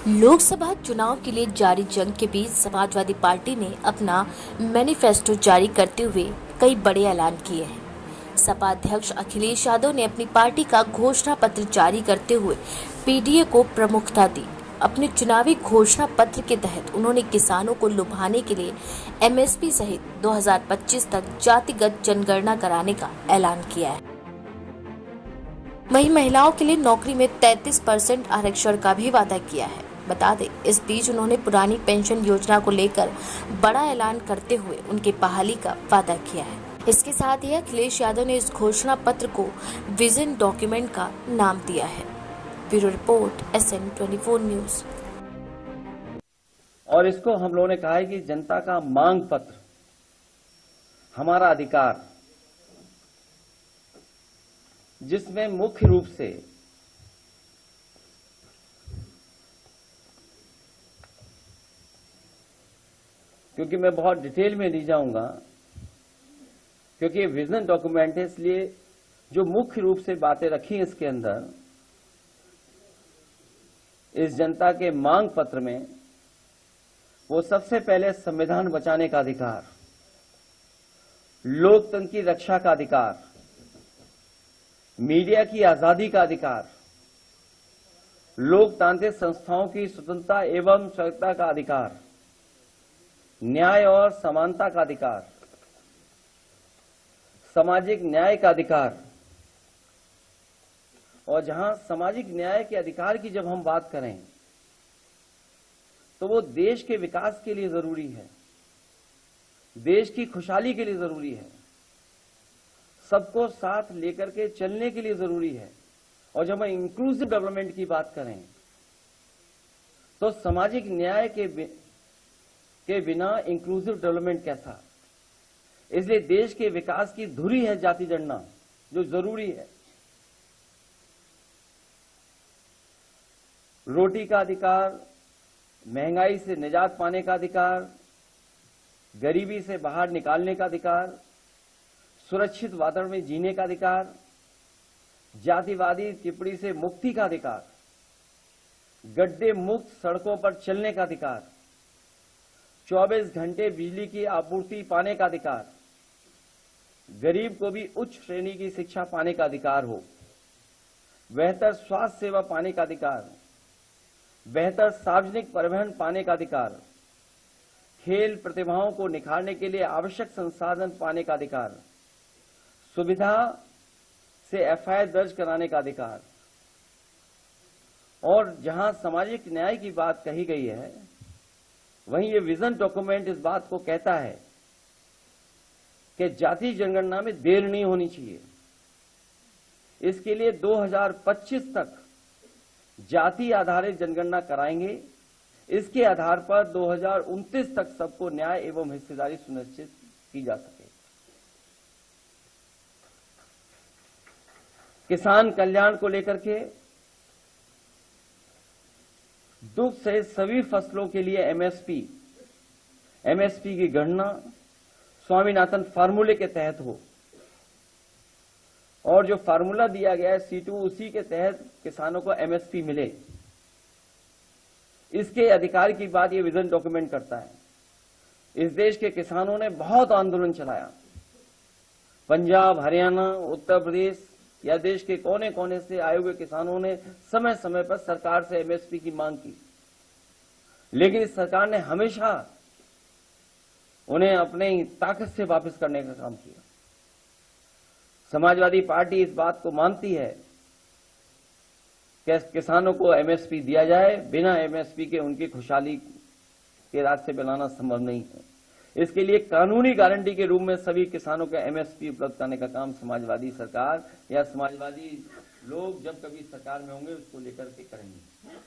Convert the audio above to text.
लोकसभा चुनाव के लिए जारी जंग के बीच समाजवादी पार्टी ने अपना मैनिफेस्टो जारी करते हुए कई बड़े ऐलान किए हैं। सपा अध्यक्ष अखिलेश यादव ने अपनी पार्टी का घोषणा पत्र जारी करते हुए पीडीए को प्रमुखता दी। अपने चुनावी घोषणा पत्र के तहत उन्होंने किसानों को लुभाने के लिए एमएसपी सहित 2025 तक जातिगत जनगणना कराने का ऐलान किया है। वहीं महिलाओं के लिए नौकरी में 33% आरक्षण का भी वादा किया है। बता दें, इस बीच उन्होंने पुरानी पेंशन योजना को लेकर बड़ा ऐलान करते हुए उनकी बहाली का वादा किया है। इसके साथ ही अखिलेश यादव ने इस घोषणा पत्र को विजन डॉक्यूमेंट का नाम दिया है। Bureau report SN24 news. और इसको हम लोगों ने कहा है कि जनता का मांग पत्र, हमारा अधिकार, जिसमें मुख्य रूप से क्योंकि मैं बहुत डिटेल में नहीं जाऊंगा, क्योंकि ये विजन डॉक्यूमेंट है, इसलिए जो मुख्य रूप से बातें रखी हैं इसके अंदर, इस जनता के मांग पत्र में, वो सबसे पहले संविधान बचाने का अधिकार, लोकतंत्र की रक्षा का अधिकार, मीडिया की आजादी का अधिकार, लोकतांत्रिक संस्थाओं की स्वतंत्रता एवं स्वायत्तता का अधिकार, न्याय और समानता का अधिकार, सामाजिक न्याय का अधिकार। और जहां सामाजिक न्याय के अधिकार की जब हम बात करें तो वो देश के विकास के लिए जरूरी है, देश की खुशहाली के लिए जरूरी है, सबको साथ लेकर के चलने के लिए जरूरी है। और जब हम इंक्लूसिव डेवलपमेंट की बात करें तो सामाजिक न्याय के बिना इंक्लूसिव डेवलपमेंट कैसा। इसलिए देश के विकास की धुरी है जाति गणना, जो जरूरी है। रोटी का अधिकार, महंगाई से निजात पाने का अधिकार, गरीबी से बाहर निकालने का अधिकार, सुरक्षित वातावरण में जीने का अधिकार, जातिवादी टिप्पणी से मुक्ति का अधिकार, गड्ढे मुक्त सड़कों पर चलने का अधिकार, 24 घंटे बिजली की आपूर्ति पाने का अधिकार, गरीब को भी उच्च श्रेणी की शिक्षा पाने का अधिकार हो, बेहतर स्वास्थ्य सेवा पाने का अधिकार, बेहतर सार्वजनिक परिवहन पाने का अधिकार, खेल प्रतिभाओं को निखारने के लिए आवश्यक संसाधन पाने का अधिकार, सुविधा से एफआईआर दर्ज कराने का अधिकार। और जहां सामाजिक न्याय की बात कही गई है, वहीं ये विजन डॉक्यूमेंट इस बात को कहता है कि जाति जनगणना में देर नहीं होनी चाहिए। इसके लिए 2025 तक जाति आधारित जनगणना कराएंगे। इसके आधार पर 2029 तक सबको न्याय एवं हिस्सेदारी सुनिश्चित की जा सके। किसान कल्याण को लेकर के दुग्ध सहित सभी फसलों के लिए एमएसपी की गणना स्वामीनाथन फार्मूले के तहत हो, और जो फार्मूला दिया गया है C2, उसी के तहत किसानों को एमएसपी मिले। इसके अधिकार की बात ये विजन डॉक्यूमेंट करता है। इस देश के किसानों ने बहुत आंदोलन चलाया। पंजाब, हरियाणा, उत्तर प्रदेश या देश के कोने कोने से आए हुए किसानों ने समय समय पर सरकार से एमएसपी की मांग की, लेकिन इस सरकार ने हमेशा उन्हें अपनी ताकत से वापस करने का काम किया। समाजवादी पार्टी इस बात को मानती है कि किसानों को एमएसपी दिया जाए। बिना एमएसपी के उनकी खुशहाली के रास्ते पे लाना संभव नहीं है। इसके लिए कानूनी गारंटी के रूप में सभी किसानों को एमएसपी उपलब्ध कराने का काम समाजवादी सरकार या समाजवादी लोग जब कभी सरकार में होंगे उसको लेकर के करेंगे।